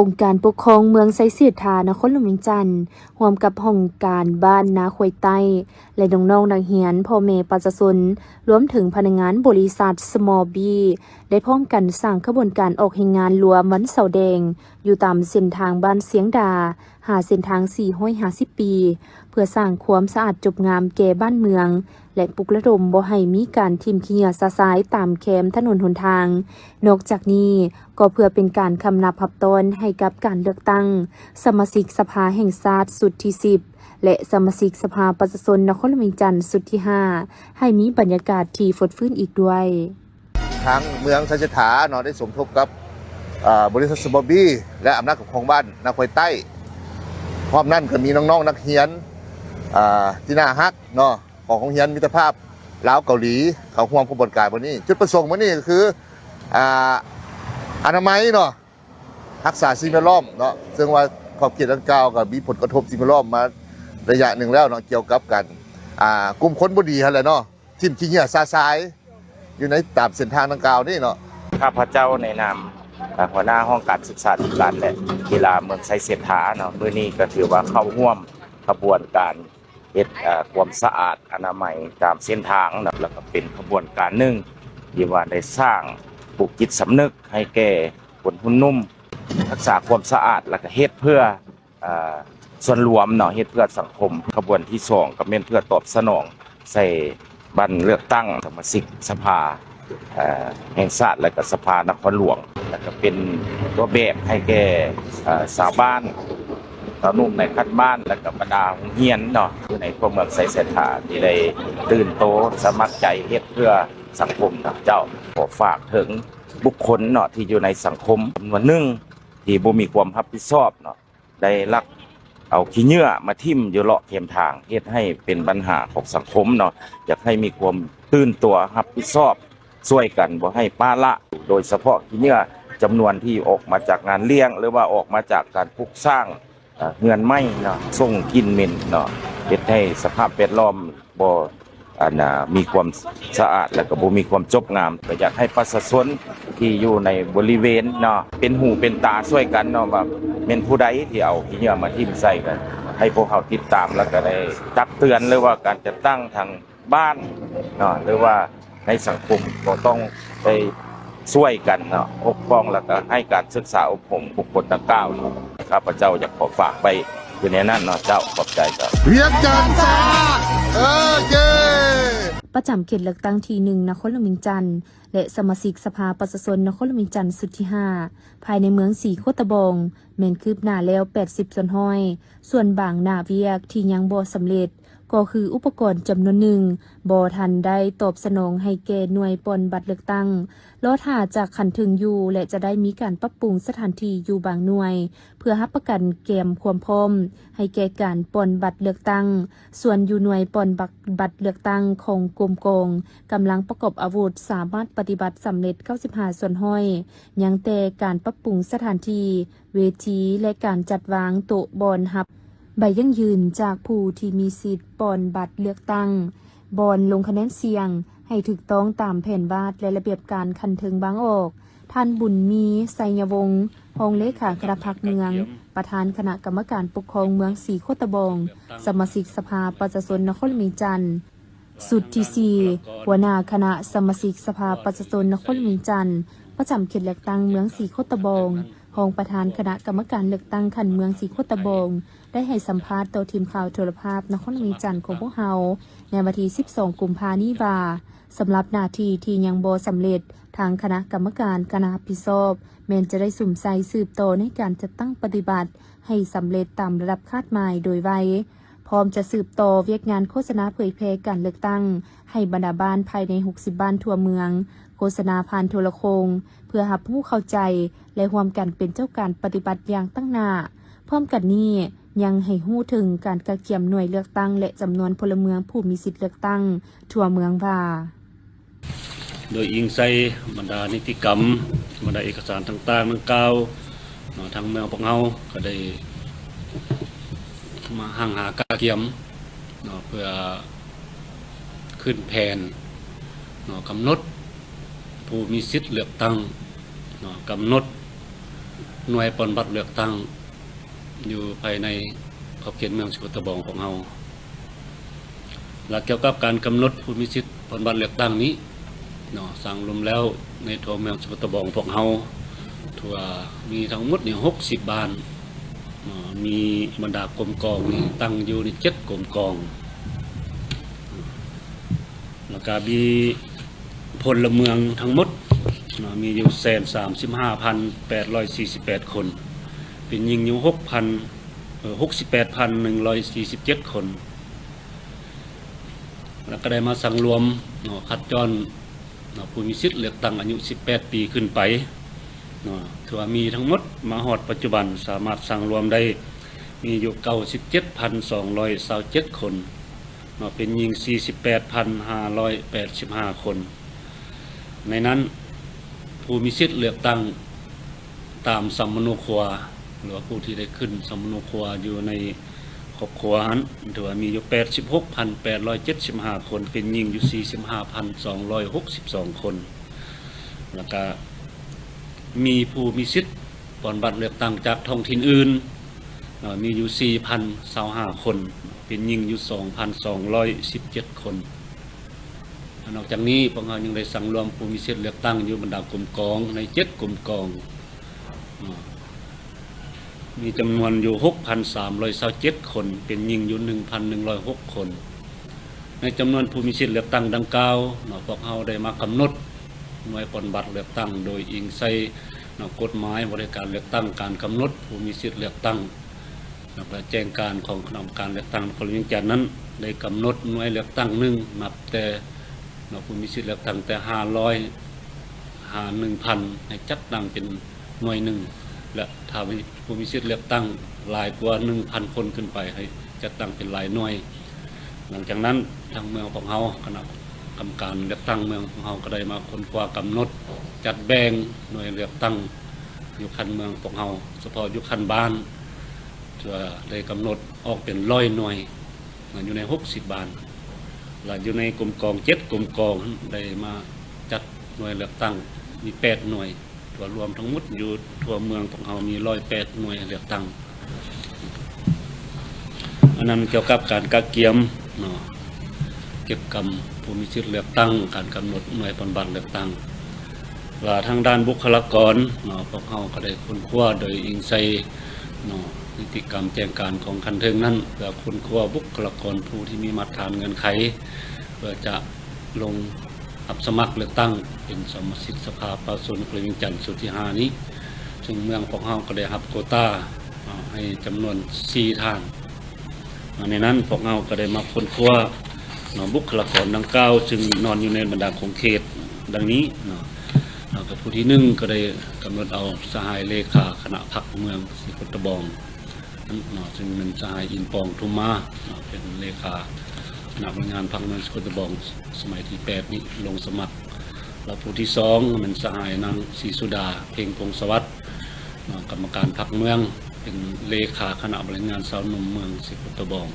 องค์การปกครองเมืองไซเสียดทานครหลวงเวียงจันทน์ร่วมกับห้องการบ้านนาควยใต้และน้องๆนักเรียนพ่อแม่ประชาชนรวมถึงพนักงานบริษัท Small B ได้พร้อมกันสร้างขบวนการออกแห่งงานรวมวันเสาร์แดงอยู่ตามเส้นทางบ้านเสียงดาหาเส้นทาง450 ปีเพื่อสร้างความสะอาดจบงามแก่บ้านเมืองและปลุกระดมบ่ให้มีการทิ่มขี้เหงื่อซาซายตามแคมถนนหนทางนอกจากนี้ก็เพื่อเป็นการคำนับหับตอนให้กับการเลือกตั้งสมาชิกสภาแห่งชาติสุดที่10และสมาชิกสภาประชาชนนครหลวงเวียงจันทน์สุดที่5ให้มีบรรยากาศที่ฟดฟื้นอีกด้วยทางเมืองชัยถาเนาะได้สมทบกับบริษัทสมอบี้และอำนาจปกครองบ้านนาควยใต้พร้อมนั่นก็มีน้องๆนักเรียนที่น่าฮักเนาะของโรงเรียนมิตรภาพลาวเกาหลีเขาห่วงขบวนการวันนี้จุดประสงค์วันนี้ก็คืออนามัยเนาะรักษาสิ่งแวดล้อมเนาะซึ่งว่าขอบเขตดังกล่าวก็มีผลกระทบสิ่งแวดล้อมมาระยะหนึ่งแล้วเนาะเกี่ยวกับกันกลุ่มคนบ่ดีหั่นแหละเนาะทิ่มขี้เหงื่อซาซายอยู่ในตามเส้นทางดังกล่าวนี่เนาะข้าพเจ้าในนามหัวหน้าห้องการศึกษาธิการและกีฬาเมืองไซเสียดถาเนาะมื้อนี้ก็ถือว่าเข้าร่วมขบวนการเฮ็ดความสะอาดอนามัยตามเส้นทางนะแล้วก็เป็นขบวนการหนึ่งที่ว่าได้สร้างปลูกจิตสำนึกให้แก่คนหุ่นนุ่มรักษาความสะอาดแล้วก็เฮ็ดเพื่อส่วนรวมเนาะเฮ็ดเพื่อสังคมขบวนที่2ก็แม่นเพื่อตอบสนองใส่บัตรเลือกตั้งสมาชิกสภาแห่งชาติและก็สภานครหลวงแล้วก็เป็นตัวแบบให้แก่ชาวบ้านชาวนุ่มในคันบ้านและก็บรรดาโรงเรียนเนาะอยู่ในทั่วเมืองไซเสถาที่ได้ตื่นโตสมัครใจเฮ็ดเพื่อสังคมนะเจ้าขอฝากถึงบุคคลเนาะที่อยู่ในสังคมจำนวนหนึ่งที่บ่มีความรับผิดชอบเนาะได้ลักเอาขี้เหงื่อมาทิ่มอยู่เลาะเทียมทางเฮ็ดให้เป็นปัญหาของสังคมเนาะอยากให้มีความตื่นตัวรับผิดชอบช่วยกันบ่ให้ป้าละโดยเฉพาะขี้เหงื่อจำนวนที่ออกมาจากงานเลี้ยงหรือว่าออกมาจากการปลูกสร้างเงินไม้เนาะส่งกลิ่นเหม็นเนาะเฮ็ดให้สภาพแวดล้อมบ่มีความสะอาดและก็บ่มีความจบงามก็อยากให้ประชาชนที่อยู่ในบริเวณเนาะเป็นหูเป็นตาช่วยกันเนาะว่าเป็นผู้ใดที่เอาขี้เหงื่อมาทิ่มใส่กันให้พวกเขาติดตามแล้วก็ได้ตักเตือนหรือว่าการจะตั้งทางบ้านเนาะหรือว่าในสังคมก็ต้องได้ช่วยกันเนาะปกป้องแล้วก็ให้การศึกษาอบรมบุคคลดังกล่าวเนาะข้าพเจ้าอยากขอฝากไปอยู่ในนั้นเนาะเจ้าขอบใจเจ้าเวียงจันทร์จ้าเย้ประจำเขตเลือกตั้งที่1นครหลวงเวียงจันทน์และสมาชิกสภาประชาชนนครหลวงเวียงจันทน์สุดที่5ภายในเมืองสีโคตะบองแม่นคืบหน้าแล้ว80ส่วนห้อยส่วนบางหน้าเวียกที่ยังบ่สำเร็จก็คืออุปกรณ์จำนวนหนึ่งบ่ทันได้ตอบสนองให้แก่หน่วยปนบัตรเลือกตั้งรอท่าจากขันถึงอยู่และจะได้มีการปรับปรุงสถานที่อยู่บางหน่วยเพื่อรับประกันเกมความพร้อมให้แก่การปนบัตรเลือกตั้งส่วนอยู่หน่วยปนบัตรเลือกตั้งของกรมกงกำลังประกอบอาวุธสามารถปฏิบัติสำเร็จ95ส่วนห้อยยังแต่การปรับปรุงสถานที่เวทีและการจัดวางโต๊ะบอลฮับใบยั่งยืนจากผู้ที่มีสิทธิ์ปอนบัตรเลือกตั้งบอลลงคะแนนเสียงให้ถูกต้องตามแผนวาดและระเบียบการคันเทิงบางออกท่านบุญมีไสยวงศ์รองเลขาคณะพรรคเมืองประธานคณะกรรมการปกครองเมืองสีโคตะบองสมาชิกสภาประชาชนนครหลวงเวียงจันทน์สุดที่4หัวหน้าคณะสมาชิกสภาประชาชนนครหลวงเวียงจันทน์ประจำเขตเลือกตั้งเมืองสีโคตะบองรองประธานคณะกรรมการเลือกตั้งขันเมืองสีโคตะบองได้ให้สัมภาษณ์ต่อทีมข่าวโทรภาพนครหลวงเวียงจันทน์ของพวกเฮาในวันที่12กุมภาพันธ์นี้ว่าสำหรับหน้าที่ที่ยังบ่สำเร็จทางคณะกรรมการคณะรับผิดชอบแม้นจะได้สุ่มใส่สืบต่อในการจัดตั้งปฏิบัติให้สำเร็จตามระดับคาดหมายโดยไวพร้อมจะสืบต่อเวียกงานโฆษณาเผยแพร่การเลือกตั้งให้บรรดาบ้านภายใน60บ้านทั่วเมืองโฆษณาผ่านโทรโขงเพื่อรับผู้เข้าใจและร่วมกันเป็นเจ้าการปฏิบัติอย่างตั้งหน้าพร้อมกันนี้ยังให้ฮู้ถึงการกระเกียมหน่วยเลือกตั้งและจำนวนพลเมืองผู้มีสิทธิเลือกตั้งทั่วเมืองว่าโดยอิงใส่บรรดานิติกรรมบรรดาเอกสารต่างๆดังกล่าวทางเมืองพวกเราก็ได้มาหากระเกียมเพื่อขึ้นแผนกำหนดผู้มีสิทธิเลือกตั้งกำหนด หน่วยปฏิบัติเลือกตั้งอยู่ภายในขอบเขตเมืองสกลตะบองของเราและเกี่ยวกับการกำหนดผู้มีสิทธิ์ปฏิบัติเลือกตั้งนี้เนาะสั่งรวมแล้วในทั่วเมืองสกลตะบองของเราทั่วมีทั้งหมดนี่60 บ้านมีบรรดากรมกองนี่ตั้งอยู่ใน7กรมกองแล้วก็มีพลเมืองทั้งหมดมีอยู่135,848 คนเป็นหญิงอยู่68,147 คนแล้วก็ได้มาสั่งรวมคัดจรผู้มีสิทธิ์เลือกตั้งอายุ18 ปีขึ้นไปถือว่ามีทั้งหมดมาฮอดปัจจุบันสามารถสั่งรวมได้มีอยู่ 97,227 คนเป็นหญิง 48,585 คนในนั้นผู้มีสิทธิ์เลือกตั้งตามสัมมโนครัวหรือว่าผู้ที่ได้ขึ้นสัมมโนครัวอยู่ในครอบครัวนั้นถือว่ามีอยู่ 86,875 คนเป็นหญิงอยู่ 45,262 คนแล้วก็มีผู้มีสิทธิ์ปอนบัตรเลือกตั้งจากท้องถิ่นอื่นมีอยู่ 4,025 คนเป็นหญิงอยู่ 2,217 คนนอกจากนี้พวกเรายังได้สั่งรวมผู้มีสิทธิ์เลือกตั้งอยู่บรรดากรมกองใน7กรมกองมีจำนวนอยู่ 6,327 คนเป็นหญิงอยู่ 1,106 คนในจำนวนผู้มีสิทธิ์เลือกตั้งดังกล่าวพวกเราได้มากำหนดหน่วยปฏิบัติเลือกตั้งโดยอิงใส่กฎหมายบริการเลือกตั้งการกำหนดผู้มีสิทธิ์เลือกตั้งและแจ้งการของคณะกรรมการเลือกตั้งคนเวียงจันทน์นั้นได้กำหนดหน่วยเลือกตั้งหนึ่งนับแต่ผู้มีสิทธิ์เลือกตั้งแต่500 1,000ให้จัดตั้งเป็นหน่วยหนึ่งและถ้าผู้มีสิทธิ์เลือกตั้งหลายกว่า 1,000 คนขึ้นไปให้จัดตั้งเป็นหลายหน่วยหลังจากนั้นทางเมืองของเราคณะกรรมการเลือกตั้งเมืองของเราก็ได้มาค้นคว้ากำหนดจัดแบ่งหน่วยเลือกตั้งอยู่คันเมืองของเราเฉพาะอยู่คันบ้านจะได้กำหนดออกเป็น100 หน่วยอยู่ใน60 บ้านและอยู่ในกรมกอง7กรมกองได้มาจัดหน่วยเลือกตั้งมี8 หน่วยตัวรวมทั้งหมดอยู่ทั่วเมืองของเรามี108 หน่วยเลือกตั้งอันนั้นเกี่ยวกับการกักเกียมเก็บกำผู้มีสิทธิ์เลือกตั้งการกำหนดหน่วยปฏิบัติเลือกตั้งและทางด้านบุคลากรพวกเราก็ได้ค้นคว้าโดยอิงใส่นิติกรรมแจ้งการของคันเทิงนั้นเพื่อค้นคว้าบุคลากรผู้ที่มีมาตรฐานเงื่อนไขเพื่อจะลงรับสมัครเลือกตั้งเป็นสมาชิกสภาประชาชนเวียงจันทน์สุดที่ 5นี้ซึ่งเมืองพวกเราก็ได้รับโควต้าให้จำนวน4 ท่านในนั้นพวกเราก็ได้มาค้นคว้าบุคลากรดังกล่าวจึงนอนอยู่ในบรรดาของเขตดังนี้กับผู้ที่1ก็ได้กำหนดเอาสหายเลขาคณะพรรคเมืองสกลตะบองซึ่งเป็นสหายอินปองทุมมาเป็นเลขาคณะบริหารพรรคเมืองสกลตะบองสมัยที่8นี้ลงสมัครแล้วผู้ที่2เป็นสหายนางศรีสุดาเพ็งพงศวัฒน์กรรมการพรรคเมืองเป็นเลขาคณะบริหารสาวหนุ่มเมืองสกลตะบอง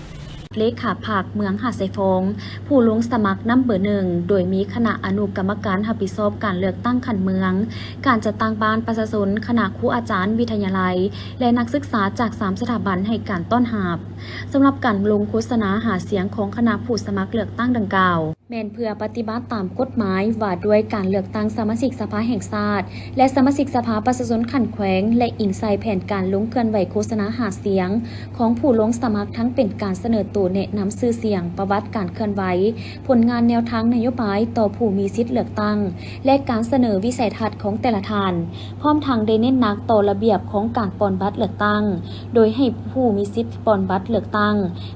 เลขาภาคเมืองหาดไซฟงผู้ลงสมัครนำเบอร์1โดยมีคณะอนุกรรมการรับผิดชอบการเลือกตั้งขันเมืองการจัดตั้งบ้านประชาชนคณะครูอาจารย์วิทยาลัยและนักศึกษาจาก3 สถาบันให้การต้อนรับสำหรับการลงโฆษณาหาเสียงของคณะผู้สมัครเลือกตั้งดังกล่าวแม่นเพื่อปฏิบัติตามกฎหมายว่าด้วยการเลือกตั้งสมาชิกสภาแห่งชาติและสมาชิกสภาประชาชนขันแขวงและอิงใส่แผนการลงเคลื่อนไหวโฆษณาหาเสียงของผู้ลงสมัครทั้งเป็นการเสนอตัวแนะนำชื่อเสียงประวัติการเคลื่อนไหวผลงานแนวทางนโยบายต่อผู้มีสิทธิเลือกตั้งและการเสนอวิสัยทัศน์ของแต่ละท่านพร้อมทางได้เน้นหนักต่อระเบียบของการปอนบัตรเลือกตั้งโดยให้ผู้มีสิทธิปอนบัตรเลือกตั้ง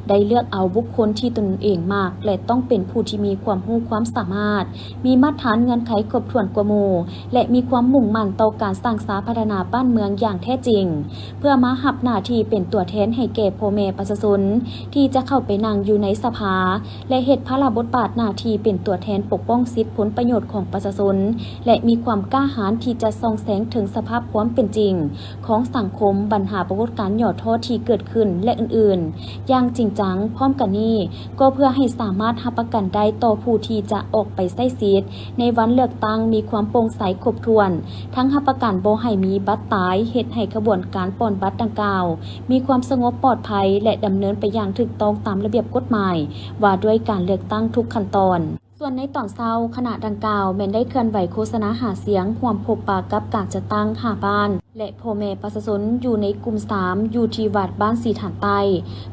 ได้เลือกเอาบุคคลที่ตนเองมากและต้องเป็นผู้ที่มีความรู้ความสามารถมีมาตรฐานเงื่อนไขครบถ้วนกว่าหมู่และมีความมุ่งมั่นต่อการสร้างสรรค์พัฒนาบ้านเมืองอย่างแท้จริงเพื่อมารับหน้าที่เป็นตัวแทนให้แก่พ่อแม่ประชาชนที่จะเข้าไปนั่งอยู่ในสภาและเฮ็ดภาระบทบาทหน้าที่เป็นตัวแทนปกป้องสิทธิผลประโยชน์ของประชาชนและมีความกล้าหาญที่จะส่องแสงถึงสภาพความเป็นจริงของสังคมปัญหาปรากฏการณ์หย่อท้อที่เกิดขึ้นและอื่นๆอย่างจริงจังพร้อมกันนี้ก็เพื่อให้สามารถรับประกันได้ต่อ ต่อผู้ที่จะออกไปใช้สิทธิ์ในวันเลือกตั้งมีความโปร่งใสครบถ้วนทั้งรับประกันบ่ให้มีบัตรตายเฮ็ดให้ขบวนการปล้นบัตรดังกล่าวมีความสงบปลอดภัยและดำเนินไปอย่างถูกต้องตามระเบียบกฎหมายว่าด้วยการเลือกตั้งทุกขั้นตอนส่วนในตอนเช้าขณะดังกล่าวแม่นได้เคลื่อนไหวโฆษณาหาเสียงร่วมพบปะกับการจัดตั้งหาบ้านและพ่อแม่ประชาชนอยู่ในกลุ่ม3อยู่ที่วัดบ้านสีฐานใต้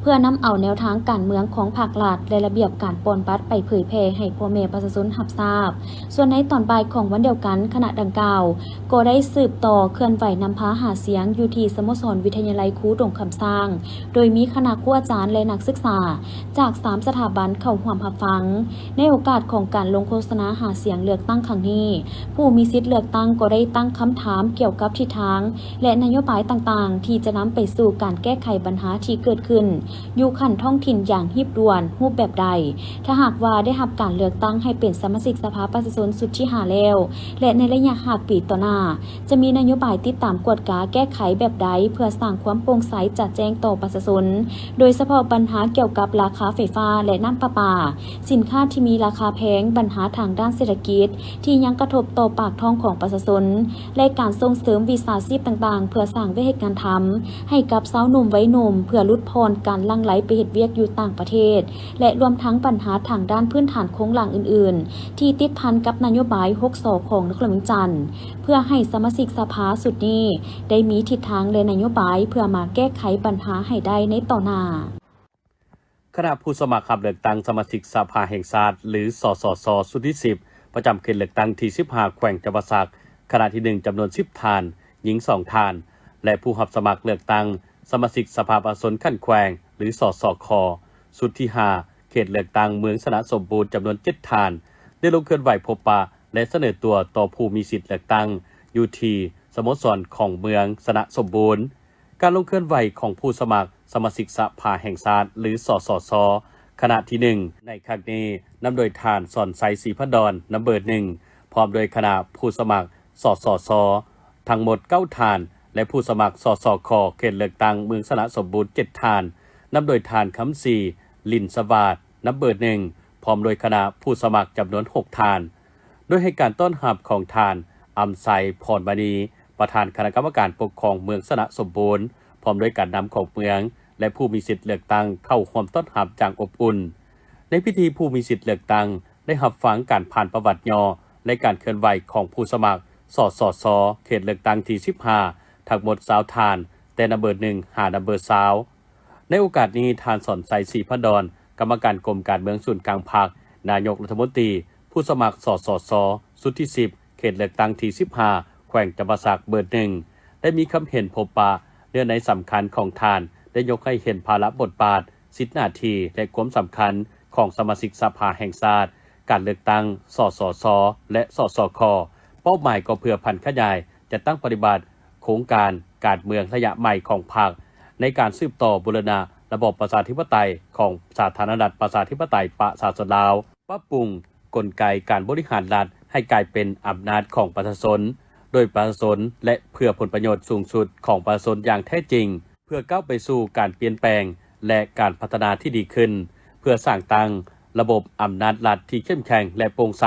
เพื่อนำเอาแนวทางการเมืองของภาครัฐและระเบียบการปล้นบัตรไปเผยแพร่ให้พ่อแม่ประชาชนรับทราบส่วนในตอนบ่ายของวันเดียวกันขณะดังกล่าวก็ได้สืบต่อเคลื่อนไหวนำพาหาเสียงอยู่ที่สโมสรวิทยาลัยครูดงคำสร้างโดยมีคณะครูอาจารย์และนักศึกษาจาก3สถาบันเข้าร่วมรับฟังในโอกาสของการลงโฆษณาหาเสียงเลือกตั้งครั้งนี้ผู้มีสิทธิ์เลือกตั้งก็ได้ตั้งคำถามเกี่ยวกับทิศทางและนโยบายต่างๆที่จะนำไปสู่การแก้ไขปัญหาที่เกิดขึ้นอยู่ขั้นท้องถิ่นอย่างรีบด่วนรูปแบบใดถ้าหากว่าได้รับการเลือกตั้งให้เป็นสมาชิกสภาประชาชนสุดที่5แล้วและในระยะ5 ปีต่อหน้าจะมีนโยบายติดตามกวดกาแก้ไขแบบใดเพื่อสร้างความโปร่งใสจัดแจงต่อประชาชนโดยเฉพาะปัญหาเกี่ยวกับราคาไฟฟ้าและน้ำประปาสินค้าที่มีราคาแพงปัญหาทางด้านเศรษฐกิจที่ยังกระทบต่อปากท้องของประชาชนและการส่งเสริมวิชาชีพต่างๆเพื่อสร้างวิธีการทำให้กับสาวหนุ่มวัยหนุ่มเพื่อลดพรการลังไหลไปเฮ็ดเวียกอยู่ต่างประเทศและรวมทั้งปัญหาทางด้านพื้นฐานโครงหลังอื่นๆที่ติดพันกับนโยบาย6ศของนครหลวงจันทร์เพื่อให้สมาชิกสภาสุดนี้ได้มีทิศทางและนโยบายเพื่อมาแก้ไขปัญหาให้ได้ในต่อหน้าคณะผู้สมัครขับเลือกตั้งสมาชิกสภาแห่งชาติหรือสสสสุดที่10ประจำเขตเลือกตั้งที่15แขวงจำปาสักคณะที่1จำนวน10ท่านหญิง2ท่านและผู้รับสมัครเลือกตั้งสมาชิกสภาประชาชนขั้นแขวงหรือสสคสุดที่5เขตเลือกตั้งเมืองสนะสมบูรณ์จำนวน7ท่านได้ลงเคลื่อนไหวพบปะและเสนอตัวต่อผู้มีสิทธิ์เลือกตั้งอยู่ที่สโมสรของเมืองสนะสมบูรณ์การลงเคลื่อนไหวของผู้สมัครสมาชิกสภาแห่งชาติหรือสสสคณะที่1ในครั้งนี้นำโดยท่านสอนไซศรีพันดรนำเบอร์1พร้อมโดยคณะผู้สมัครสสสทั้งหมด9ท่านและผู้สมัครสสคเขตเลือกตั้งเมืองสนะสมบูรณ์7ท่านนำโดยท่านคำศรีลินสวัสดิ์นำเบอร์1พร้อมโดยคณะผู้สมัครจำนวน6ท่านโดยให้การต้อนรับของท่านอำไสพรมณีประธานคณะกรรมการปกครองเมืองสนะสมบูรณ์พร้อมด้วยการนำของเมืองและผู้มีสิทธิ์เลือกตั้งเข้าร่วมต้อนรับอย่างอบอุ่นในพิธีผู้มีสิทธิ์เลือกตั้งได้รับฟังการผ่านประวัติย่อและการเคลื่อนไหวของผู้สมัครสสสเขตเลือกตั้งที่15ทั้งหมด20ท่านแต่นำเบอร์1หานำเบอร์20ในโอกาสนี้ท่านสอนไซศรีพันดรกรรมการกรมการเมืองส่วนกลางภาคนายกรัฐมนตรีผู้สมัครสสสสุดที่10เขตเลือกตั้งที่15แขวงจำปาสักเบอร์1ได้มีคำเห็นพบปะเรื่องในสำคัญของท่านได้ยกให้เห็นภาระบทบาทสิทธิหน้าที่และความสำคัญของสมาชิกสภาแห่งชาติการเลือกตั้งสสสและสสคเป้าหมายก็เพื่อพันขยายจะตั้งปฏิบัติโครงการการเมืองระยะใหม่ของพรรคในการสืบต่อบูรณะระบบประชาธิปไตยของสาธารณรัฐประชาธิปไตยประชาชนลาวปรับปรุงกลไกการบริหารรัฐให้กลายเป็นอำนาจของประชาชนโดยประชาชนและเพื่อผลประโยชน์สูงสุดของประชาชนอย่างแท้จริงเพื่อก้าวไปสู่การเปลี่ยนแปลงและการพัฒนาที่ดีขึ้นเพื่อสร้างตั้งระบบอำนาจรัฐที่เข้มแข็งและโปร่งใส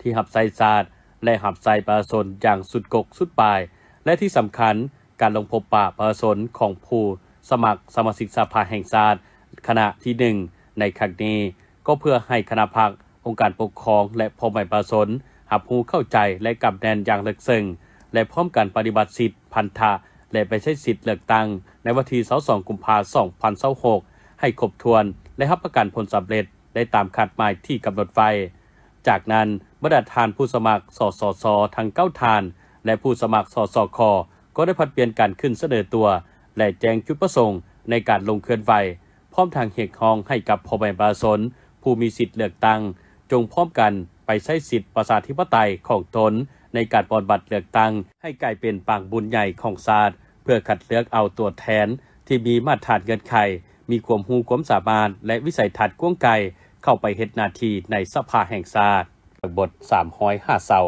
ที่รับใช้ชาติและรับใช้ประชาชนอย่างสุดกกสุดปลายและที่สำคัญการลงพบปะประชาชนของผู้สมัครสมาชิกสภาแห่งชาติคณะที่1ในครั้งนี้ก็เพื่อให้คณะพรรคองค์การปกครองและพ่อแม่ประชาชนรับรู้เข้าใจและกำแนนอย่างลึกซึ้งและพร้อมกันปฏิบัติสิทธิพันธะและไปใช้สิทธิ์เลือกตั้งในวันที่22กุมภาพันธ์2026ให้ครบถ้วนและรับประกันผลสำเร็จได้ตามคาดหมายที่กำหนดไว้จากนั้นบรรดาทานผู้สมัครสสสทั้ง9ท่านและผู้สมัครสสคก็ได้ผลัดเปลี่ยนการขึ้นเสนอตัวและแจ้งจุดประสงค์ในการลงเคลื่อนไหวพร้อมทางเรียกร้องให้กับพ่อแม่ประชาชนผู้มีสิทธิ์เลือกตั้งจงพร้อมกันไปใช้สิทธิประชาธิปไตยของตนในการปฏิบัติเลือกตั้งให้กลายเป็นปางบุญใหญ่ของชาติเพื่อคัดเลือกเอาตัวแทนที่มีมาตรฐานเงื่อนไขมีความรู้ความสามารถและวิสัยทัศน์กว้างไกลเข้าไปเฮ็ดหน้าที่ในสภาแห่งชาติบท305เสา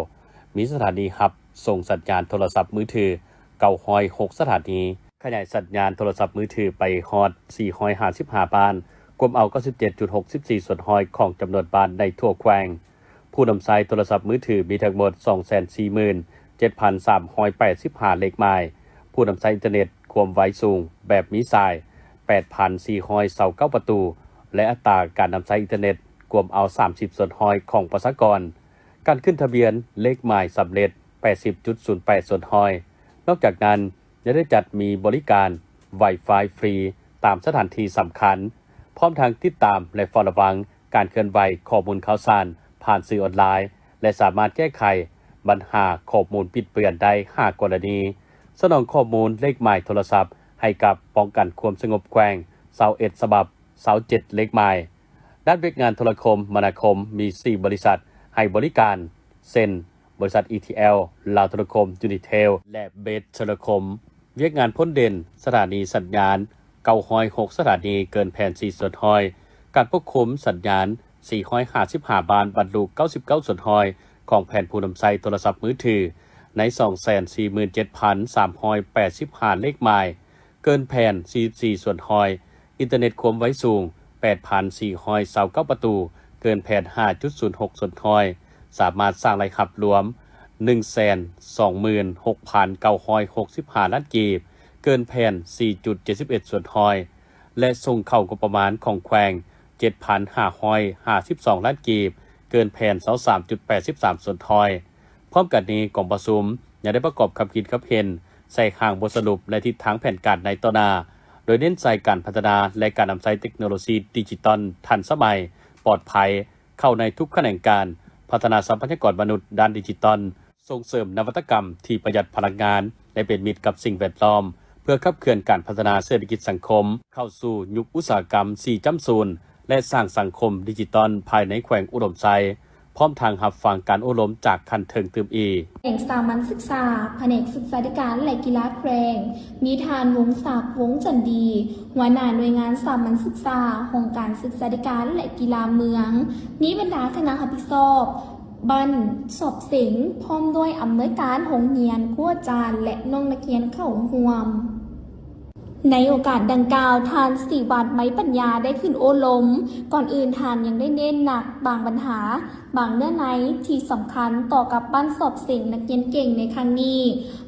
มีสถานีฮับส่งสัญญาณโทรศัพท์มือถือ906สถานีขยายสัญญาณโทรศัพท์มือถือไปฮอด455บ้าน กวมเอา 97.64 ส่วนหอยของจำนวนบ้านในทั่วแขวงผู้นำใช้โทรศัพท์มือถือมีทั้งหมด 247,385 เลขหมายผู้นำใช้อินเทอร์เน็ตความไวสูงแบบมีสาย 8,429 ประตู และอัตราการนำใช้อินเทอร์เน็ตกวมเอา 30 ส่วนหอยของประชากรการขึ้นทะเบียนเลขหมายสำเร็จ 80.08 ส่วนหอยนอกจากนั้นยังได้จัดมีบริการ Wi-Fi ฟรีตามสถานที่สำคัญพร้อมทางติดตามและเฝ้าระวังการเคลื่อนไหวข้อมูลข่าวสารผ่านสื่อออนไลน์และสามารถแก้ไขปัญหาข้อมูลปิดเปื้อนได้5กรณีสนองข้อมูลเลขหมายโทรศัพท์ให้กับป้องกันความสงบแขวง21ฉบับ27เลขหมายด้านเวียกงานโทรคมนาคมมี4บริษัทให้บริการเซ็นบริษัท ETL ลาวโทรคม Unitel และเบสโทรคมเวียกงานพ้นเด่นสถานีสัญญาณ906สถานีเกินแผน4ส่วนหอยการควบคุมสัญญาณ455 บานบรรลุ99ส่วนหอยของแผ่นผู้นำใช้โทรศัพท์มือถือใน 247,385 เลขหมายเกินแผ่น44ส่วนหอยอินเทอร์เน็ตความไวสูง 8,429 ประตูเกินแผ่น 5.06 ส่วนหอยสามารถสร้างรายรับรวม 126,965 ล้านกีบเกินแผ่น 4.71 ส่วนหอยและส่งเข้างบประมาณของแขวง 7,552 ล้านกีบเกินแผ่น 23.83 ส่วนหอยพร้อมกันนี้กองประชุมยังได้ประกอบคำคิดครับเห็นใส่ข้างบทสรุปและทิศทางแผนการในต่อหน้าโดยเน้นใส่การพัฒนาและการนำใช้เทคโนโลยีดิจิตอลทันสมัยปลอดภัยเข้าในทุกแขนงการพัฒนาทรัพยากรมนุษย์ด้านดิจิตอลส่งเสริมนวัตกรรมที่ประหยัดพลังงานและเป็นมิตรกับสิ่งแวดล้อมเพื่อขับเคลื่อนการพัฒนาเศรษฐกิจสังคมเข้าสู่ยุคอุตสาหกรรม 4.0 และสร้างสังคมดิจิตอลภายในแขวงอุดมไซพร้อมทางรับฟังการอบรมจากคันเทิงตืมอีแผนกสามัญศึกษาแผนกศึกษาธิการและกีฬาแขวงนิทานวงศักดิ์วงจันดีหัวหน้าหน่วยงานสามัญศึกษาองค์การศึกษาธิการและกีฬาเมืองนี้บรรดาคณะรับผิดชอบบันสอบเสียงพร้อมด้วยอำนวยการโรงเรียนครูอาจารย์และน้องนักเรียนเข้าร่วมในโอกาสดังกล่าวทานศิวัตรไม้ปัญญาได้ขึ้นโอลมก่อนอื่นทานยังได้เน้นหนักบางปัญหาบางเนื้อในที่สำคัญต่อกับบ้านสอบเสียงนักเรียนเก่งในครั้งนี้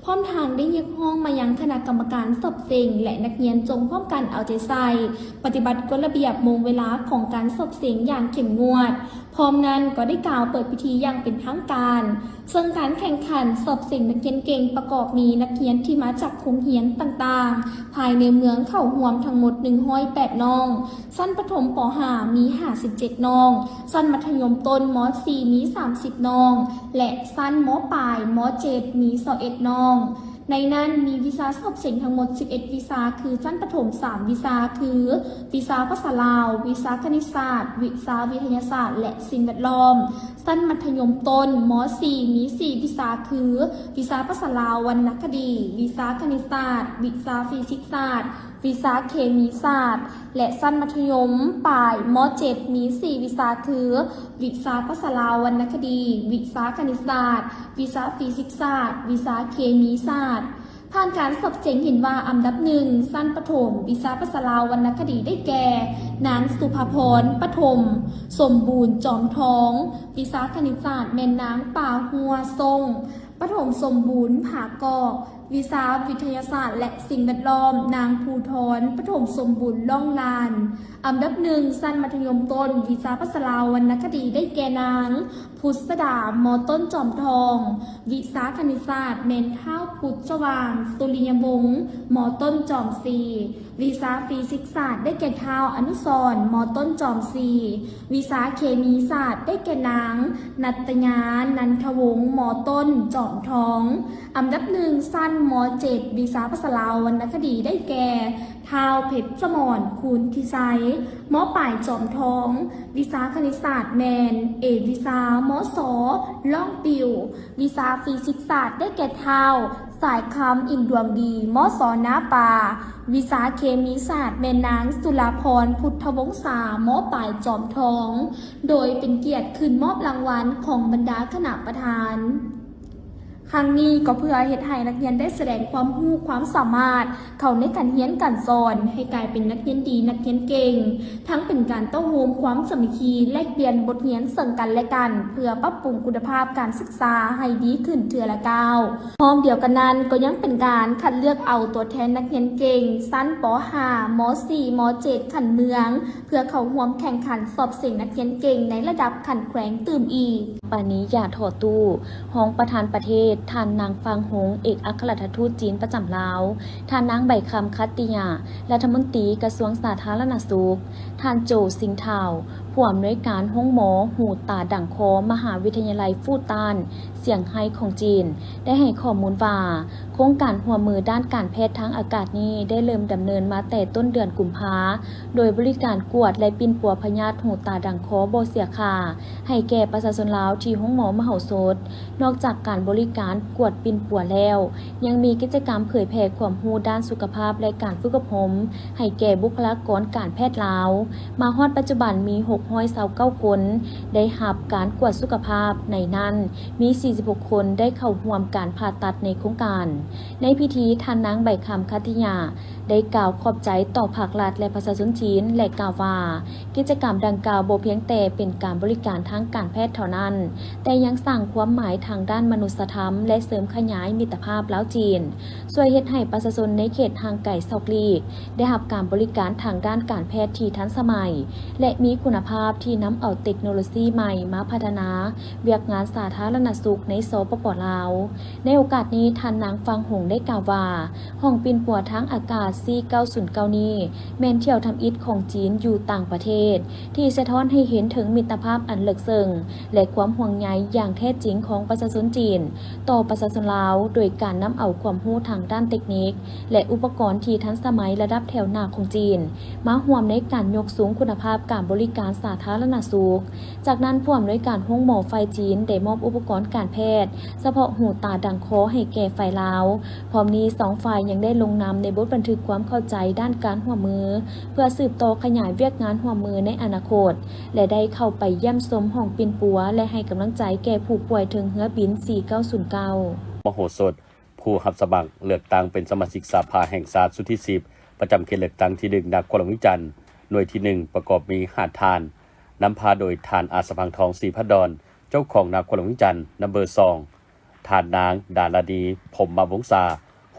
พร้อมทางได้เรียกห้องมายังคณะกรรมการสอบเสียงและนักเรียนจงพร้อมกันเอาใจใส่ปฏิบัติกฎระเบียบโมงเวลาของการสอบเสียงอย่างเข้มงวดพร้อมนั้นก็ได้กล่าวเปิดพิธีอย่างเป็นทางการซึ่งการแข่งขันสอบเสียงนักเรียนเก่งประกอบมีนักเรียนที่มาจากโรงเรียนต่างๆภายในเมืองเข้าร่วมทั้งหมด108น้องชั้นประถมป .5 มี57น้องชั้นมัธยมต้นม .4 มี30น้องและชั้นม.ปลายม .7 มี21น้องในนั้นมีวิชาสอบเสียงทั้งหมด11วิชาคือชั้นประถม3วิชาคือวิชาภาษาลาววิชาคณิตศาสตร์วิชาวิทยาศาสตร์และสิ่งแวดล้อมชั้นมัธยมต้นม .4 มี4วิชาคือวิชาภาษาลาววรรณคดีวิชาคณิตศาสตร์วิชาฟิสิกส์ศาสตร์วิชาเคมีศาสตร์และชั้นมัธยมปลายม .7 มี4วิชาคือวิชาภาษาลาววรรณคดีวิชาคณิตศาสตร์วิชาฟิสิกส์ศาสตร์วิชาเคมีศาสตร์ผ่านการสอบเสียงเห็นว่าอันดับ1ชั้นประถมวิชาภาษาลาววรรณคดีได้แก่นางสุภพรปฐมสมบูรณ์จอมทองวิชาคณิตศาสตร์แม่นางป่าหัวทรงปฐมสมบูรณ์ผากอกวิชาวิทยาศาสตร์และสิ่งแวดล้อมนางภูธรปฐมสมบูรณ์ล่องลานอันดับ1ชั้นมัธยมต้นวิชาภาษาลาววรรณคดีได้แก่นางพุทธดามอต้นจอมทองวิชาคณิตศาสตร์เมนเท้าพุทธสว่างสุริยวงศ์มอต้นจอมศรีวิชาฟิสิกส์ศาสตร์ได้แก่เท้าอนุสรณ์มอต้นจอมศรีวิชาเคมีศาสตร์ได้แก่นางนัตยานันทวงศ์มอต้นจอมทองอันดับ1ชั้นม .7 วิชาภาษาลาววรรณคดีได้แก่ท้าวเพชรสมรคูณทิไซมอปลายจอมทองวิชาคณิตศาสตร์แมนวิชามสล่องปิววิชาฟิสิกส์ศาสตร์ได้แก่ท้าวสายคำอินดวงดีมสหน้าป่าวิชาเคมีศาสตร์แม่นางสุรพรพุทธวงศามอปลายจอมทองโดยเป็นเกียรติขึ้นมอบรางวัลของบรรดาคณะประธาน ทางนี้ก็เพื่อเฮ็ดให้นักเรียนได้แสดงความรู้ความสามารถเข้าในการเรียนการสอนให้กลายเป็นนักเรียนดีนักเรียนเก่งทั้งเป็นการโต้โฮมความสามัคคีแลกเปลี่ยนบทเรียนซึ่งกันและกันเพื่อปรับปรุงคุณภาพการศึกษาให้ดีขึ้นเทื่อละก้าวพร้อมเดียวกันนั้นก็ยังเป็นการคัดเลือกเอาตัวแทนนักเรียนเก่งชั้นป .5 ม .4 ม .7 ขันเมืองเพื่อเข้าร่วมแข่งขันสอบเสียงนักเรียนเก่งในระดับขันแขวงตื่มอีกปานี้อย่าถอดตู้ห้องประธานประเทศท่านนางฟางหงเอกอัครราชทูตจีนประจำลาวท่านนางใบคำคัตติยารัฐมนตรีกระทรวงสาธารณสุขท่านโจสิงห์เทาผู้อำนวยการห้องหมอหูตาดั่งคอมหาวิทยาลัยฟูตานเสียงไฮ้ของจีนได้ให้ข้อมูลว่าโครงการหัวมือด้านการแพทย์ทางอากาศนี้ได้เริ่มดำเนินมาแต่ต้นเดือนกุมภาโดยบริการกวดและปิ่นปัวพยาธิหูตาดั่งคอบ่เสียค่าให้แก่ประชาชนลาวที่ห้องหมอมหาสดนอกจากการบริการกวดปิ่นปัวแล้วยังมีกิจกรรมเผยแพร่ความรู้ด้านสุขภาพและการฝึกอบรมให้แก่บุคลากรการแพทย์ลาวมาฮอดปัจจุบันมี629คนได้รับการกวดสุขภาพในนั้นมี46คนได้เข้าร่วมการผ่าตัดในโครงการในพิธีท่านนางใบคำคัตติยาได้กล่าวขอบใจต่อภาครัฐและประชาชนจีนและกล่าวว่ากิจกรรมดังกล่าวบ่เพียงแต่เป็นการบริการทางการแพทย์เท่านั้นแต่ยังสร้างความหมายทางด้านมนุษยธรรมและเสริมขยายมิตรภาพลาวจีนช่วยเฮ็ดให้ประชาชนในเขตทางไกลซอกลีกได้รับการบริการทางด้านการแพทย์ที่ทันสมัยและมีคุณภาพที่นำเอาเทคโนโลยีใหม่มาพัฒนาเวียกงานสาธารณสุขในสปป.ลาวในโอกาสนี้ท่านนางฟังหงได้กล่าวว่าห้องปิ่นปัวทางอากาศ4909นี้แม่นเที่ยวทำอิฐของจีนอยู่ต่างประเทศที่สะท้อนให้เห็นถึงมิตรภาพอันลึกซึ้งและความห่วงใยอย่างแท้จริงของประชาชนจีนต่อประชาชนลาวโดยการนำเอาความรู้ทางด้านเทคนิคและอุปกรณ์ที่ทันสมัยระดับแถวหน้าของจีนมาร่วมในการยกสูงคุณภาพการบริการสาธารณสุขจากนั้นผู้อำนวยการห้องหมอไฟจีนได้มอบอุปกรณ์การแพทย์เฉพาะหูตาดังคอให้แก่ฝ่ายลาวพร้อมนี้2ฝ่ายยังได้ลงนามในบทบันทึกความเข้าใจด้านการร่วมมือเพื่อสืบต่อขยายเวียกงานร่วมมือในอนาคตและได้เข้าไปเยี่ยมชมห้องปิ่นปัวและให้กำลังใจแก่ผู้ป่วยถึงเฮือบิน4909มโหสถผู้รับสมัครเลือกตั้งเป็นสมาชิกสภาแห่งชาติสุดที่10ประจำเขตเลือกตั้งที่1นครหลวงวิจันทร์หน่วยที่1ประกอบมี5ทานนำพาโดยทานอาสพังทองศรีพัดดรเจ้าของนครหลวงวิจันทร์นัมเบอร์2ทานนางดาราดีผมมาวงศาร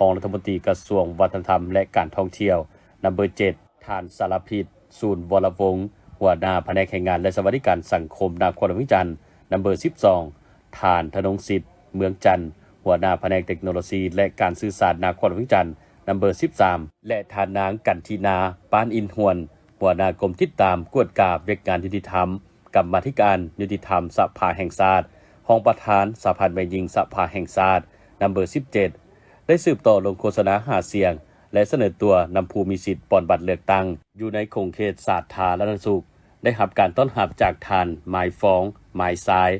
องรัฐมนตรีกระทรวงวัฒนธรรมและการท่องเที่ยวนัมเบอร์7ทานสารพิษศูนย์วรวงศ์หัวหน้าแผนกแรงงานและสวัสดิการสังคมนครหลวงวิจันทร์นัมเบอร์12ทานธนงศิษย์เมืองจันทร์หัวหน้าแผนกเทคโนโลยีและการสื่อสารนครหลวงวิจันทร์นัมเบอร์13และทานนางกันทีนาปานอินหวนหัวหน้ากรมติดตามกวดกาเวกงานยุติธรรมกรรมาธิการยุติธรรมสภาแห่งชาติห้องประธานสภาแม่หญิงสภาแห่งชาตินัมเบอร์17ได้สืบต่อลงโฆษณาหาเสียงและเสนอตัวนำผู้มีสิทธิ์ปอนบัตรเลือกตั้งอยู่ในโครงเขตสาธารณสุขได้รับการต้อนรับจากทานหมายฟ้องหมายซ้าย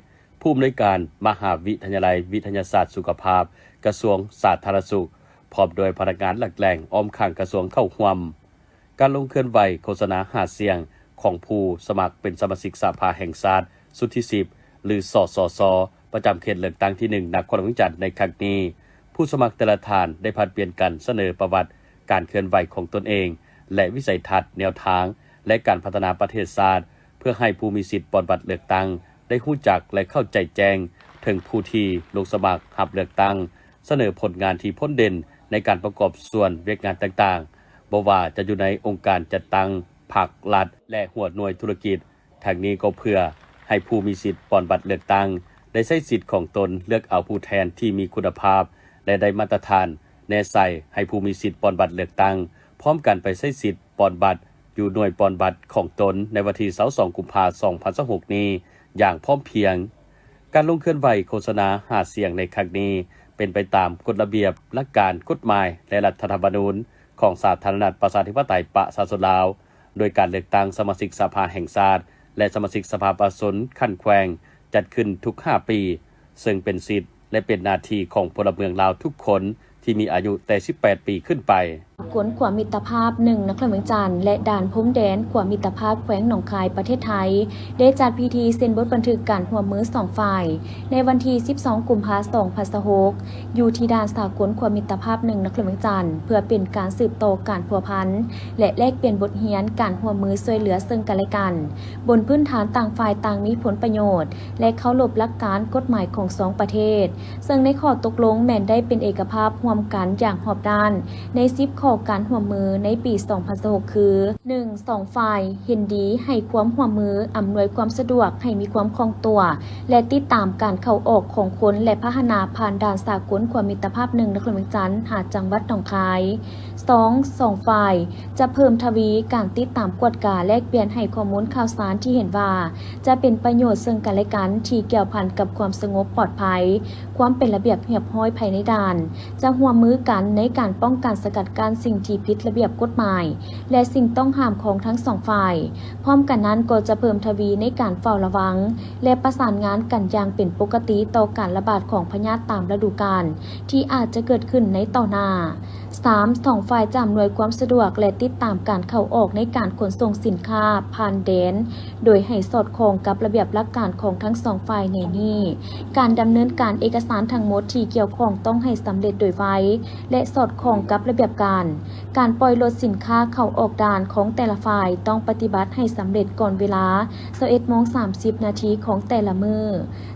ผู้อำนวยการมหาวิทยาลัยวิทยาศาสตร์สุขภาพกระทรวงสาธารณสุขพร้อมโดยพนักงานหลักแหล่งอ้อมข้างกระทรวงเข้าร่วมการลงเคลื่อนไหวโฆษณาหาเสียงของผู้สมัครเป็นสมาชิกสภาแห่งชาติสุดที่10หรือสสสประจำเขตเลือกตั้งที่1นครหลวงวิจันทร์ในครั้งนี้ผู้สมัครแต่ละท่านได้ผลัดเปลี่ยนกันเสนอประวัติการเคลื่อนไหวของตนเองและวิสัยทัศน์แนวทางและการพัฒนาประเทศชาติเพื่อให้ผู้มีสิทธิ์ปอนบัตรเลือกตั้งได้รู้จักและเข้าใจแจ้งถึงผู้ที่ลงสมัครรับเลือกตั้งเสนอผลงานที่พ้นเด่นในการประกอบส่วนเวียกงานต่างๆบ่ว่าจะอยู่ในองค์การจัดตั้งภาครัฐและหัวหน่วยธุรกิจทางนี้ก็เพื่อให้ผู้มีสิทธิ์ปอนบัตรเลือกตั้งได้ใช้สิทธิ์ของตนเลือกเอาผู้แทนที่มีคุณภาพและได้มาตรฐานแน่ใส่ให้ผู้มีสิทธิ์ปอนบัตรเลือกตั้งพร้อมกันไปใช้สิทธิ์ปอนบัตรอยู่หน่วยปอนบัตรของตนในวันที่22กุมภาพันธ์2026นี้อย่างพร้อมเพรียงการลงเคลื่อนไหวโฆษณาหาเสียงในครั้งนี้เป็นไปตามกฎระเบียบหลักการกฎหมายและรัฐธรรมนูญของสาธารณรัฐประชาธิปไตยประชาชนลาวโดยการเลือกตั้งสมาชิกสภาแห่งชาติและสมาชิกสภาประชาชนขั้นแขวงจัดขึ้นทุก5ปีซึ่งเป็นสิทธิ์และเป็นหน้าที่ของพลเมืองลาวทุกคนที่มีอายุแต่18ปีขึ้นไป ากลความมิตรภาพ1นครเมืองจันทร์และด่านพรมแดนความมิตรภาพแขวงหนองคายประเทศไทยได้จัดพิธีเซ็นบทบันทึกการร่วมมือ2ฝ่ายในวันที่12กุมภาพันธ์2026อยู่ที่ด่านสากลความมิตรภาพ1นครเมืองจันทร์เพื่อเป็นการสืบต่อการพัวพันและแลกเปลี่ยนบทเรียนการร่วมมือช่วยเหลือซึ่งกันและกันบนพื้นฐานต่างฝ่ายต่างมีผลประโยชน์และเคารพหลักการกฎหมายของ2ประเทศซึ่งในข้อตกลงแม้นได้เป็นเอกภาพร่วมกันอย่างรอบด้านใน10ข้อการร่วมมือในปี2026คือ 1. 2 ฝ่ายเห็นดีให้ความร่วมมืออำนวยความสะดวกให้มีความคล่องตัวและติดตามการเข้าออกของคนและพาหนะผ่านด่านสากลความมิตรภาพ1นครเมืองจันทร์หาดจังหวัดหนองคาย 2. ฝ่ายจะเพิ่มทวีการติดตามกวดกาแลกเปลี่ยนให้ข้อมูลข่าวสารที่เห็นว่าจะเป็นประโยชน์ซึ่งกันและกันที่เกี่ยวพันกับความสงบปลอดภัยความเป็นระเบียบเรียบร้อยภายในด่านจะร่วมมือกันในการป้องกันสกัดกั้นสิ่งที่ผิดระเบียบกฎหมายและสิ่งต้องห้ามของทั้ง2ฝ่ายพร้อมกันนั้นก็จะเพิ่มทวีในการเฝ้าระวังและประสานงานกันอย่างเป็นปกติต่อการระบาดของพยาธิตามฤดูกาลที่อาจจะเกิดขึ้นในต่อหน้า 3. 2 ฝ่ายจะอำนวยความสะดวกและติดตามการเข้าออกในการขนส่งสินค้าผ่านแดนโดยให้สอดคล้องกับระเบียบหลักการของทั้ง2ฝ่ายในนี้การดำเนินการเอกสารทั้งหมดที่เกี่ยวข้องต้องให้สำเร็จโดยไวและสอดคล้องกับระเบียบการปล่อยรถสินค้าเข้าออกด่านของแต่ละฝ่ายต้องปฏิบัติให้สำเร็จก่อนเวลา 21:30 นาทีของแต่ละมื้อ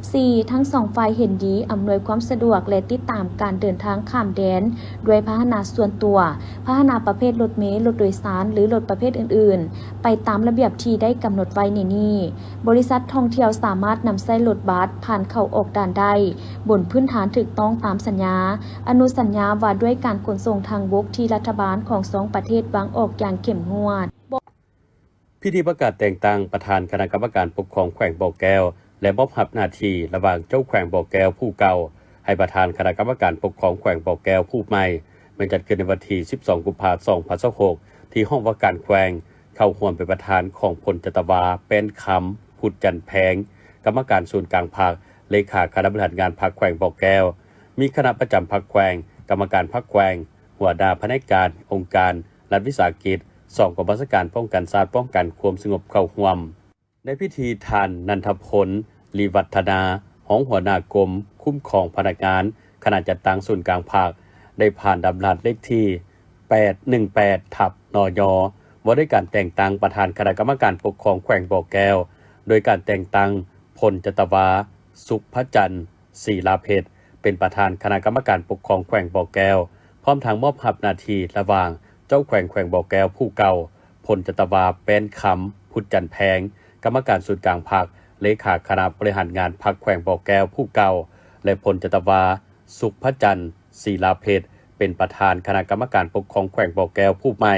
4. ทั้ง2ฝ่ายเห็นดีอำนวยความสะดวกและติดตามการเดินทางข้ามแดนด้วยพาหนะส่วนตัวพาหนะประเภทรถเมล์รถโดยสารหรือรถประเภทอื่นๆไปตามระเบียบที่ได้กำหนดไว้ในนี้บริษัทท่องเที่ยวสามารถนำใช้รถบัสผ่านเข้าออกด่านได้บนพื้นฐานถูกต้องตามสัญญาอนุสัญญาว่าด้วยการขนส่งทางบกที่รัฐบาลของ2ประเทศวางออกอย่างเข้มงวดพิธีประกาศแต่งตั้งประธานคณะกรรมการปกครองแขวงบ่อแก้วและมอบรับหน้าที่ระหว่างเจ้าแขวงบ่อแก้วผู้เก่าให้ประธานคณะกรรมการปกครองแขวงบ่อแก้วผู้ใหม่มันจัดขึ้นในวันที่12กุมภาพันธ์2026ที่ห้องว่าการแขวงเข้าร่วมเป็นประธานของพลจตวาเป็นคำพุทธจันทร์แพงกรรมการศูนย์กลางภาคเลขาคณะบริหารงานพรรคแขวงบ่อแก้วมีคณะประจำพรรคแขวงกรรมการพรรคแขวงหัวหน้าแผนกการองค์การรัฐวิสาหกิจ2กองบัญชาการป้องกันศาสตร์ป้องกันความสงบเข้าร่วมในพิธีทานนันทพลลีวัฒนาของหัวหน้ากรมคุ้มครองพนักงานคณะจัดตั้งศูนย์กลางภาคได้ผ่านดำรัสเลขที่818/นยว่าด้วยการแต่งตั้งประธานคณะกรรมการปกครองแขวงบ่อแก้วโดยการแต่งตั้งพลจตวาสุขพจันทร์ศรีลาเพชรเป็นประธานคณะกรรมการปกครองแขวงบ่อแก้วพร้อมทางมอบรับหน้าที่ระหว่างเจ้าแขวงบ่อแก้วผู้เก่าพลจตวาเป็นคำพุทธจันทร์แพงกรรมการศูนย์กลางภาคเลขาคณะบริหารงานพรรคแขวงบ่อแก้วผู้เก่าและพลจตวาสุขพจันทร์ศรีลาเพชรเป็นประธานคณะกรรมการปกครองแขวงบ่อแก้วผู้ใหม่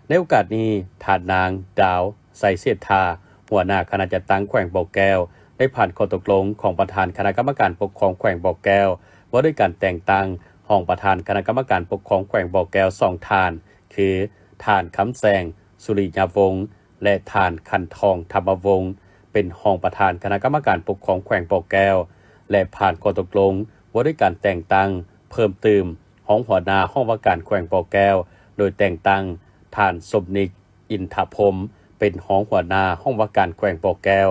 ในโอกาสนี้ทานนางดาวไสเสธาหัวหน้าคณะจัดตั้งแขวงบ่อแก้วได้ผ่านข้อตกลงของประธานคณะกรรมการปกครองแขวงบ่อแก้วว่าด้วยการแต่งตั้งห้องประธานคณะกรรมการปกครองแขวงบ่อแก้ว2ท่านคือท่านคำแสงสุริยาวงศ์และท่านคันทองธรรมวงศ์เป็นห้องประธานคณะกรรมการปกครองแขวงบ่อแก้วและผ่านข้อตกลงว่าด้วยการแต่งตั้งเพิ่มเติมห้องหัวหน้าห้องว่าการแขวงบ่อแก้วโดยแต่งตั้งท่านสมนิกอินทพรมเป็นห้องหัวหน้าห้องว่าการแขวงบ่อแก้ว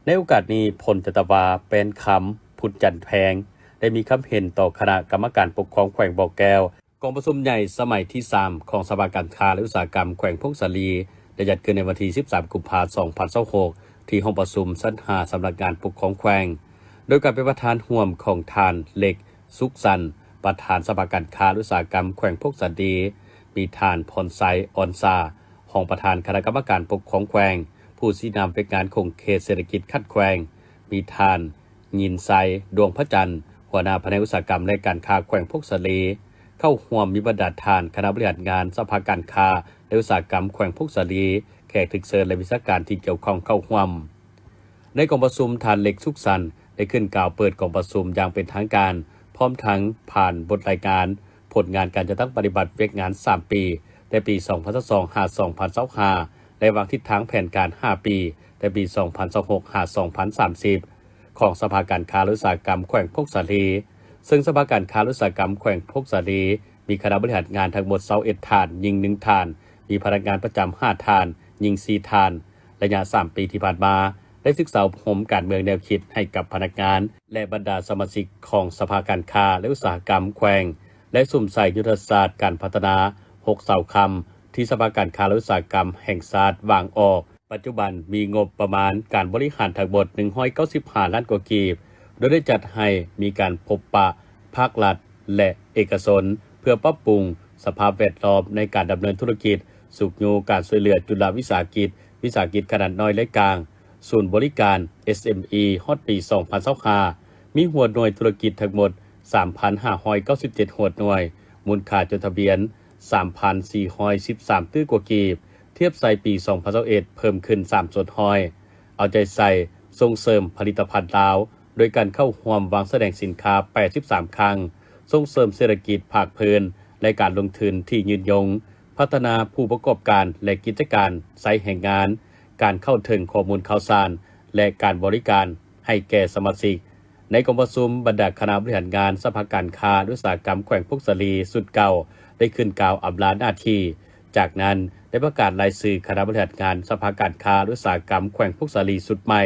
ในโอกาสนี้พลจตวาเป็นคำพุทธจันทร์แพงได้มีคำเห็นต่อคณะกรรมการปกครองแขวงบ่อแก้วกองประชุมใหญ่สมัยที่3ของสภาการค้าและอุตสาหกรรมแขวงพงศาลีได้จัดขึ้นในวันที่13กุมภาพันธ์2026ที่ห้องประชุมชั้น5สำนักงานปกครองแขวงโดยการเป็นประธานร่วมของท่านเล็กสุขสันต์ประธานสภาการค้าและอุตสาหกรรมแขวงพงศาลีมีท่านพรไซออนซาห้องประธานคณะกรรมการปกครองแขวงผู้ชี้นำเป็นงานของเขตเศรษฐกิจคัดแขวงมีท่านยินไซดวงพระจันทร์หัวหน้าแผนกอุตสาหกรรมและการค้าแขวงพงศาลีเข้าร่วมมีบรรดาท่านคณะบริหารงานสภาการค้าและอุตสาหกรรมแขวงพงศาลีแขกถึกเชิญและวิชาการที่เกี่ยวข้องเข้าร่วมในกองประชุมท่านเล็กสุขสันต์ได้ขึ้นกล่าวเปิดกองประชุมอย่างเป็นทางการพร้อมทั้งผ่านบทรายงานผลงานการจัดตั้งปฏิบัติเวกงาน3ปีในปี2022-2025และวางทิศทางแผนการ5ปีในปี2026-2030ของสภาการค้าและอุตสาหกรรมแขวงพงศาลีซึ่งสภาการค้าและอุตสาหกรรมแขวงพงศาลี มีคณะบริหารงานทั้งหมด21ฐานยิง1ฐานมีพนักงานประจำ5ฐานยิง4ฐานระยะ3ปีที่ผ่านมาได้ศึกษาอบรมการเมืองแนวคิดให้กับพนักงานและบรรดาสมาชิกของสภาการค้าและอุตสาหกรรมแขวงและสุ่มใส่ยุทธศาสตร์การพัฒนา6เสาคำที่สภาการค้าและอุตสาหกรรมแห่งชาติวางออกปัจจุบันมีงบประมาณการบริหารทั้งหมด195ล้านกว่ากีบโดยได้จัดให้มีการพบปะภาครัฐและเอกชนเพื่อปรับปรุงสภาพแวดล้อมในการดำเนินธุรกิจสุขยูการช่วยเหลือจุฬาวิสาหกิจขนาดน้อยและกลางศูนย์บริการ SME ฮอดปี2025มีหัวหน่วยธุรกิจทั้งหมด 3,597 หัวหน่วยมูลค่าจดทะเบียน 3,413 ตื้อกว่ากีบเทียบใส่ปี2021เพิ่มขึ้น3ส่วนห้อยเอาใจใส่ส่งเสริมผลิตภัณฑ์ลาวโดยการเข้าร่วมวางแสดงสินค้า83ครั้งส่งเสริมเศรษฐกิจภาคพื้นและการลงทุนที่ยืนยงพัฒนาผู้ประกอบการและกิจการไซต์แห่งงานการเข้าถึงข้อมูลข่าวสารและการบริการให้แก่สมาชิกในกองประชุมบรรดาคณะบริหารงานสภาการค้าและอุตสาหกรรมแขวงพวกสลีสุดเก่าได้ขึ้นกล่าวอำลาหน้าที่จากนั้นได้ประกาศรายชื่อคณะบริหารงานสภาการค้าและอุตสาหกรรมแขวงพวกสลีสุดใหม่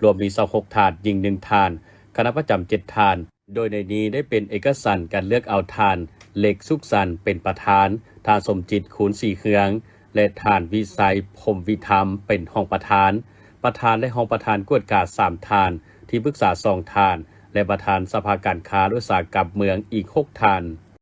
รวมมี26ฐานยิง1ฐานคณะประจำ7ฐานโดยในนี้ได้เป็นเอกสารการเลือกเอาฐานเล็กสุขสันต์เป็นประธานฐานสมจิตคูณ4เฮืองและฐานวิสัยพรหมวิธรรมเป็นห้องประธานและห้องประธานกวดกา3ฐานที่ปรึกษา2ฐานและประธานสภาการค้าและอุตสาหกรรมเมืองอีก6ฐาน